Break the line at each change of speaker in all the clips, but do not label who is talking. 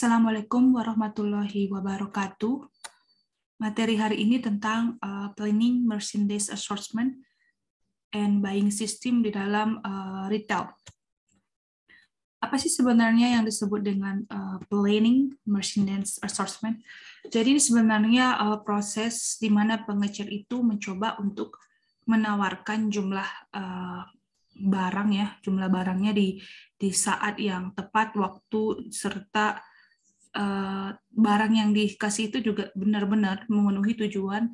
Assalamualaikum warahmatullahi wabarakatuh. Materi hari ini tentang planning merchandise assortment and buying system di dalam retail. Apa sih sebenarnya yang disebut dengan planning merchandise assortment? Jadi ini sebenarnya proses di mana pengecer itu mencoba untuk menawarkan jumlah barang ya, jumlah barangnya di saat yang tepat, waktu, serta barang yang dikasih itu juga benar-benar memenuhi tujuan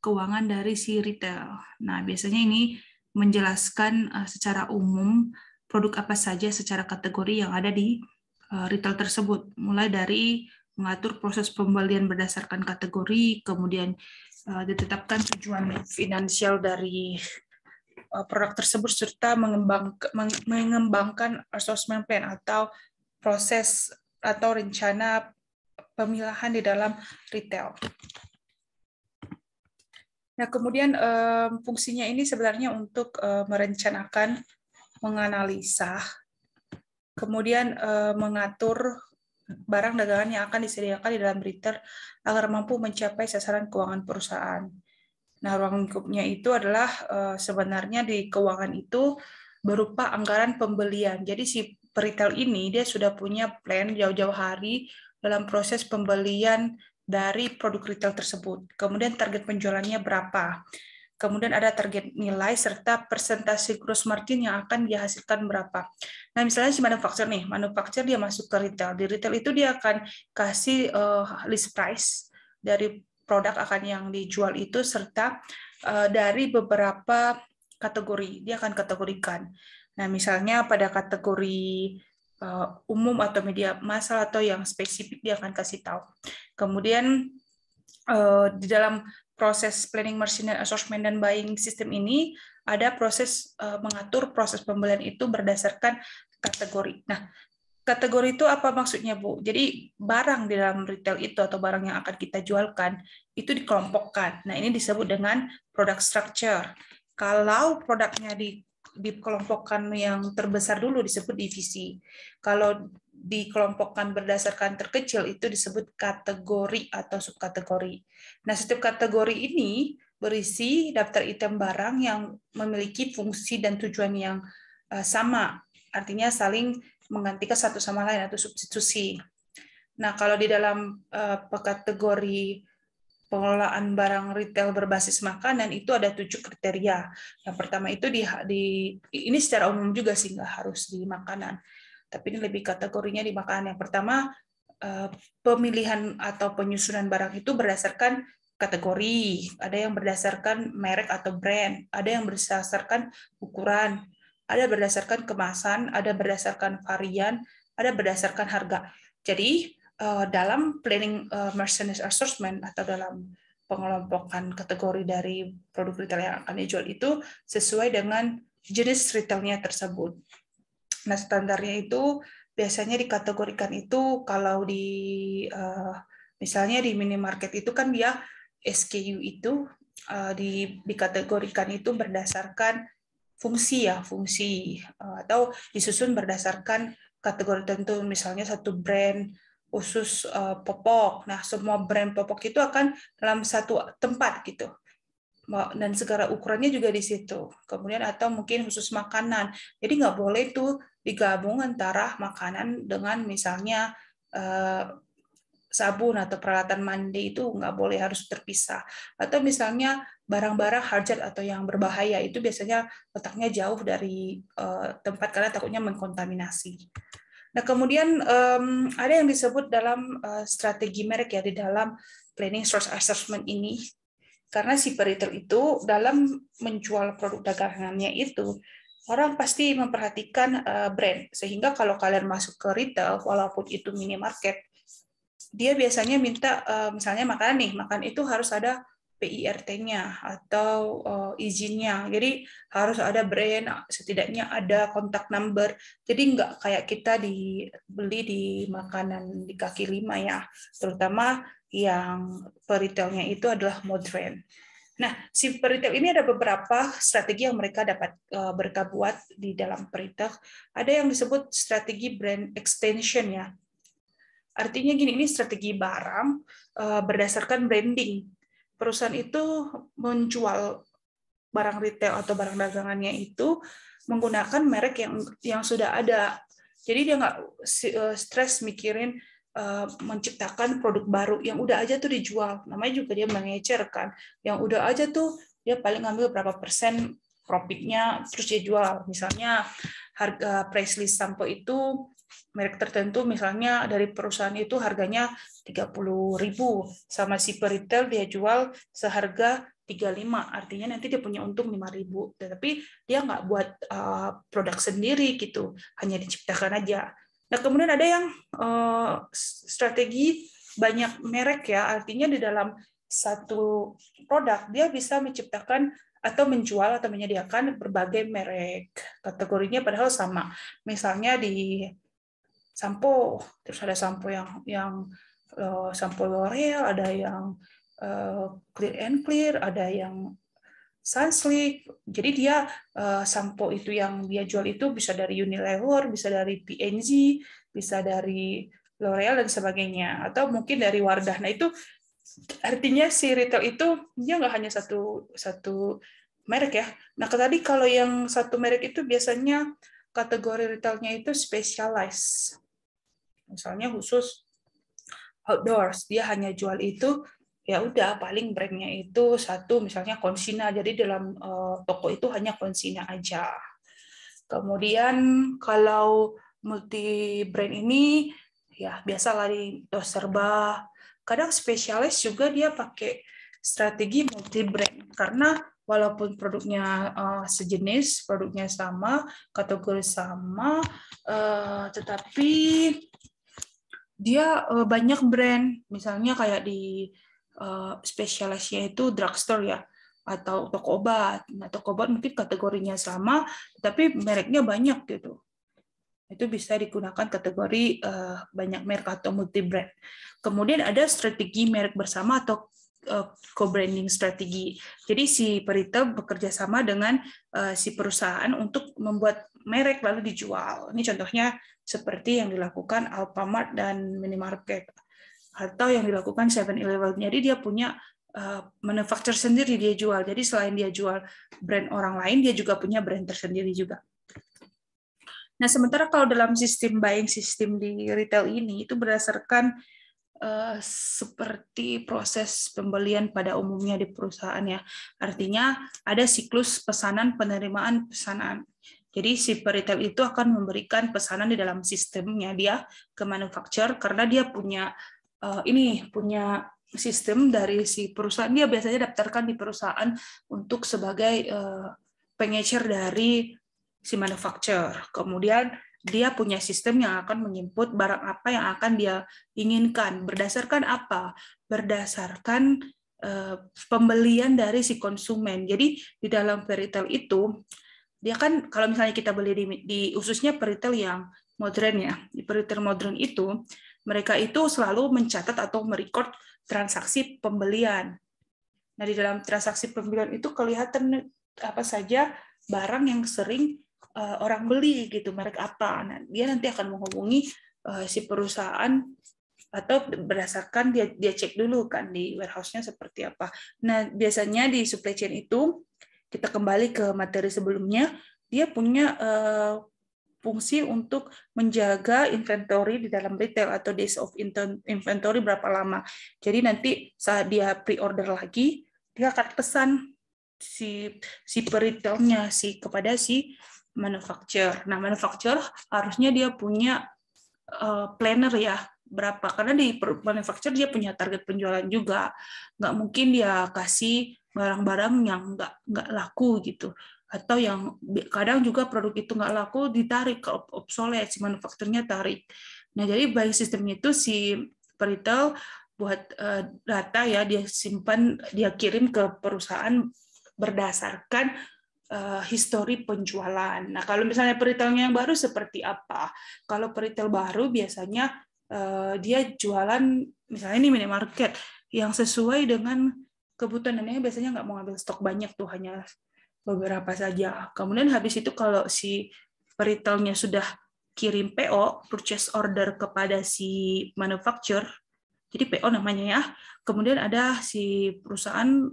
keuangan dari si retail. Nah, biasanya ini menjelaskan secara umum produk apa saja secara kategori yang ada di retail tersebut, mulai dari mengatur proses pembelian berdasarkan kategori, kemudian ditetapkan tujuan finansial dari produk tersebut, serta mengembangkan assortment plan atau proses atau rencana pemilahan di dalam retail. Nah, kemudian fungsinya ini sebenarnya untuk merencanakan, menganalisa, kemudian mengatur barang dagangan yang akan disediakan di dalam retail agar mampu mencapai sasaran keuangan perusahaan. Nah, ruang lingkupnya itu adalah sebenarnya di keuangan itu berupa anggaran pembelian. Jadi si retail ini dia sudah punya plan jauh-jauh hari dalam proses pembelian dari produk retail tersebut. Kemudian target penjualannya berapa. Kemudian ada target nilai serta persentase gross margin yang akan dihasilkan berapa. Nah, misalnya si manufaktur nih, manufaktur dia masuk ke retail. Di retail itu dia akan kasih list price dari produk akan yang dijual itu, serta dari beberapa kategori. Dia akan kategorikan. Nah, misalnya pada kategori umum atau media massal atau yang spesifik dia akan kasih tahu. Kemudian di dalam proses planning merchandise assortment dan buying system ini ada proses mengatur proses pembelian itu berdasarkan kategori. Nah, kategori itu apa maksudnya, Bu? Jadi barang di dalam retail itu atau barang yang akan kita jualkan itu dikelompokkan. Nah, ini disebut dengan product structure. Kalau produknya dikelompokkan yang terbesar dulu disebut divisi. Kalau dikelompokkan berdasarkan terkecil itu disebut kategori atau subkategori. Nah, setiap kategori ini berisi daftar item barang yang memiliki fungsi dan tujuan yang sama. Artinya saling menggantikan satu sama lain atau substitusi. Nah, kalau di dalam kategori pengelolaan barang retail berbasis makanan itu ada 7 kriteria. Yang pertama itu ini secara umum juga sih, nggak harus di makanan, tapi ini lebih kategorinya di makanan. Yang pertama, pemilihan atau penyusunan barang itu berdasarkan kategori. Ada yang berdasarkan merek atau brand, ada yang berdasarkan ukuran, ada berdasarkan kemasan, ada berdasarkan varian, ada berdasarkan harga. Jadi dalam planning merchandise assortment atau dalam pengelompokan kategori dari produk retail yang akan dijual itu sesuai dengan jenis retailnya tersebut. Nah, standarnya itu biasanya dikategorikan itu kalau di misalnya di minimarket itu kan dia SKU itu dikategorikan itu berdasarkan fungsi ya, fungsi atau disusun berdasarkan kategori tertentu, misalnya satu brand khusus popok. Nah, semua brand popok itu akan dalam satu tempat gitu. Dan segala ukurannya juga di situ. Kemudian atau mungkin khusus makanan. Jadi nggak boleh tuh digabung antara makanan dengan misalnya sabun atau peralatan mandi, itu nggak boleh, harus terpisah. Atau misalnya barang-barang hajat atau yang berbahaya itu biasanya letaknya jauh dari tempat karena takutnya mengkontaminasi. Nah, kemudian ada yang disebut dalam strategi merek ya di dalam planning source assessment ini. Karena si retail itu dalam menjual produk dagangannya itu orang pasti memperhatikan brand. Sehingga kalau kalian masuk ke retail walaupun itu minimarket, dia biasanya minta misalnya makanan nih, makan itu harus ada PIRT-nya atau izinnya. Jadi harus ada brand, setidaknya ada kontak number. Jadi nggak kayak kita beli di makanan di kaki lima ya, terutama yang retailnya itu adalah modern. Nah, si retail ini ada beberapa strategi yang mereka dapat mereka buat di dalam retail. Ada yang disebut strategi brand extension ya. Artinya gini, ini strategi barang berdasarkan branding. Perusahaan itu menjual barang retail atau barang dagangannya itu menggunakan merek yang sudah ada. Jadi dia nggak stres mikirin menciptakan produk baru yang udah aja tuh dijual. Namanya juga dia mengecer kan. Yang udah aja tuh dia paling ngambil berapa persen profitnya terus dia jual. Misalnya harga price list sampo itu merek tertentu, misalnya dari perusahaan itu harganya 30.000, sama si peritel dia jual seharga 35, artinya nanti dia punya untung 5.000, tetapi dia nggak buat produk sendiri gitu, hanya diciptakan aja. Nah, kemudian ada yang strategi banyak merek ya, artinya di dalam satu produk dia bisa menciptakan atau menjual atau menyediakan berbagai merek, kategorinya padahal sama. Misalnya di sampo, terus ada sampo yang sampo L'Oreal, ada yang Clear and Clear, ada yang Sunslick. Jadi dia sampo itu yang dia jual itu bisa dari Unilever, bisa dari P&G, bisa dari L'Oreal dan sebagainya, atau mungkin dari Wardah. Nah itu artinya si retail itu dia nggak hanya satu merek ya. Nah tadi kalau yang satu merek itu biasanya kategori retailnya itu specialized. Misalnya khusus outdoors, dia hanya jual itu, ya udah paling brandnya itu satu, misalnya Consina, jadi dalam toko itu hanya Consina aja. Kemudian kalau multi brand ini ya biasa lari Doserba. Kadang spesialis juga dia pakai strategi multi brand karena walaupun produknya sejenis, produknya sama, kategori sama, tetapi dia banyak brand, misalnya kayak di spesialisnya itu drugstore ya, atau toko obat. Nah, toko obat mungkin kategorinya sama, tapi mereknya banyak gitu. Itu bisa digunakan kategori banyak merek atau multi brand. Kemudian ada strategi merek bersama atau co-branding strategi. Jadi si peritel bekerja sama dengan si perusahaan untuk membuat merek lalu dijual. Ini contohnya seperti yang dilakukan Alfamart dan Minimarket atau yang dilakukan 7-Eleven. Jadi dia punya manufacturer sendiri dia jual. Jadi selain dia jual brand orang lain, dia juga punya brand tersendiri juga. Nah, sementara kalau dalam sistem buying system di retail ini itu berdasarkan seperti proses pembelian pada umumnya di perusahaan ya. Artinya ada siklus pesanan, penerimaan pesanan. Jadi si peritel itu akan memberikan pesanan di dalam sistemnya dia ke manufacturer karena dia punya punya sistem dari si perusahaan, dia biasanya daftarkan di perusahaan untuk sebagai pengecer dari si manufacturer. Kemudian dia punya sistem yang akan menginput barang apa yang akan dia inginkan. Berdasarkan apa? Berdasarkan pembelian dari si konsumen. Jadi di dalam peritel itu, dia kan kalau misalnya kita beli di khususnya peritel yang modern ya, di peritel modern itu, mereka itu selalu mencatat atau merecord transaksi pembelian. Nah, di dalam transaksi pembelian itu kelihatan apa saja barang yang sering orang beli gitu, merek apa. Nah, dia nanti akan menghubungi si perusahaan atau berdasarkan dia cek dulu kan di warehouse-nya seperti apa. Nah, biasanya di supply chain itu kita kembali ke materi sebelumnya, dia punya fungsi untuk menjaga inventory di dalam retail atau days of inventory berapa lama. Jadi nanti saat dia pre-order lagi, dia akan pesan si peretailnya kepada si manufacturer. Nah, manufacturer harusnya dia punya planner ya, berapa, karena di manufacturer dia punya target penjualan juga. Nggak mungkin dia kasih barang-barang yang nggak laku gitu, atau yang kadang juga produk itu nggak laku ditarik ke obsolete, si manufakturnya tarik. Nah, jadi buying systemnya itu si peritel buat data ya, dia simpan, dia kirim ke perusahaan berdasarkan histori penjualan. Nah, kalau misalnya peritelnya yang baru seperti apa? Kalau peritel baru biasanya dia jualan misalnya ini minimarket yang sesuai dengan kebutuhan, dan biasanya nggak mau ngambil stok banyak tuh, hanya beberapa saja. Kemudian habis itu kalau si peritelnya sudah kirim PO, purchase order kepada si manufacturer, jadi PO namanya ya, kemudian ada si perusahaan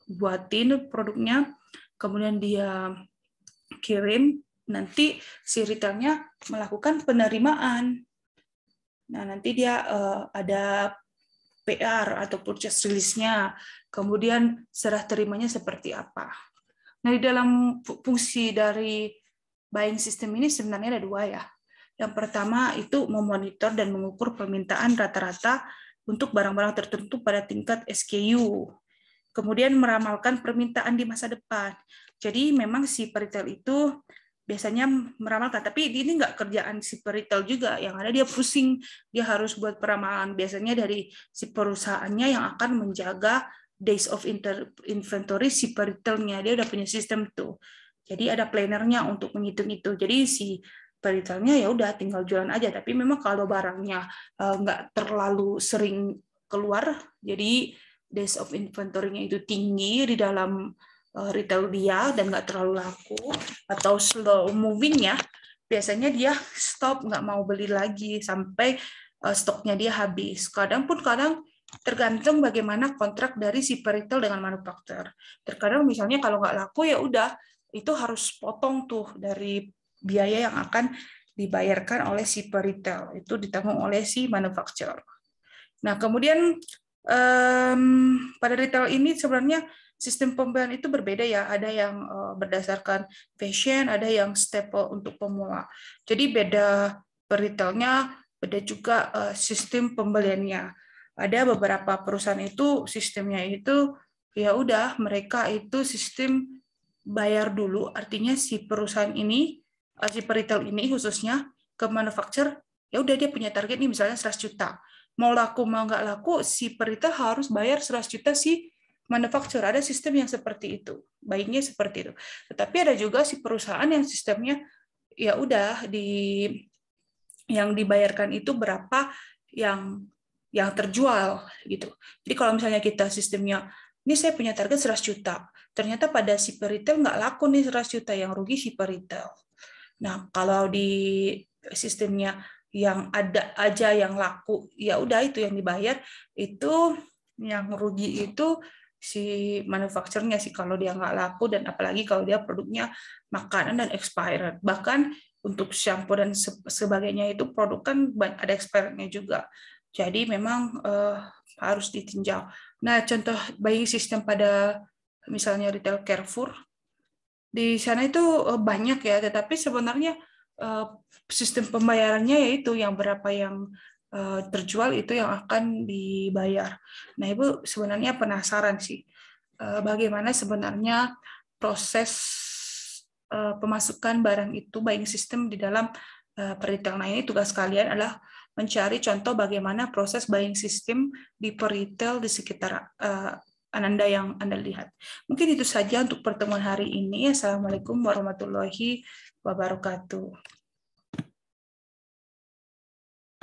buatin produknya, kemudian dia kirim, nanti si retailnya melakukan penerimaan. Nah, nanti dia ada PR atau purchase release-nya, kemudian serah terimanya seperti apa. Nah, di dalam fungsi dari buying system ini sebenarnya ada dua ya. Yang pertama itu memonitor dan mengukur permintaan rata-rata untuk barang-barang tertentu pada tingkat SKU. Kemudian meramalkan permintaan di masa depan. Jadi memang si peritel itu biasanya meramalkan, tapi ini nggak kerjaan si peritel juga, yang ada dia pusing, dia harus buat peramalan. Biasanya dari si perusahaannya yang akan menjaga days of inventory si peritelnya, dia udah punya sistem tuh. Jadi ada plannernya untuk menghitung itu. Jadi si peritelnya ya udah tinggal jualan aja. Tapi memang kalau barangnya nggak terlalu sering keluar, jadi days of inventory-nya itu tinggi di dalam retail dia dan nggak terlalu laku atau slow moving ya, biasanya dia stop, nggak mau beli lagi sampai stoknya dia habis. Kadang tergantung bagaimana kontrak dari si peritel dengan manufaktur. Terkadang misalnya kalau nggak laku ya udah itu harus potong tuh dari biaya yang akan dibayarkan oleh si peritel, itu ditanggung oleh si manufaktur. Nah, kemudian pada retail ini sebenarnya sistem pembelian itu berbeda ya. Ada yang berdasarkan fashion, ada yang staple untuk pemula. Jadi beda per retailnya, beda juga sistem pembeliannya. Ada beberapa perusahaan itu sistemnya itu ya udah mereka itu sistem bayar dulu, artinya si perusahaan ini, si retail ini khususnya ke manufaktur, ya udah dia punya target nih misalnya 100 juta. Mau laku mau nggak laku, si retail harus bayar 100 juta si manufaktur. Ada sistem yang seperti itu, baiknya seperti itu. Tetapi ada juga si perusahaan yang sistemnya ya udah yang dibayarkan itu berapa yang terjual gitu. Jadi kalau misalnya kita sistemnya ini saya punya target 100 juta. Ternyata pada si retail nggak laku nih 100 juta, yang rugi si retail. Nah, kalau di sistemnya yang ada aja yang laku, ya udah itu yang dibayar, itu yang rugi itu si manufakturnya sih kalau dia nggak laku, dan apalagi kalau dia produknya makanan dan expired. Bahkan untuk shampoo dan sebagainya itu produk kan ada expirednya juga. Jadi memang harus ditinjau. Nah, contoh buying system pada misalnya retail Carrefour, di sana itu banyak ya, tetapi sebenarnya sistem pembayarannya yaitu yang berapa yang terjual itu yang akan dibayar. Nah, Ibu sebenarnya penasaran sih bagaimana sebenarnya proses pemasukan barang itu buying system di dalam retail. Nah, ini tugas kalian adalah mencari contoh bagaimana proses buying system di retail di sekitar Ananda yang Anda lihat. Mungkin itu saja untuk pertemuan hari ini. Assalamualaikum warahmatullahi wabarakatuh.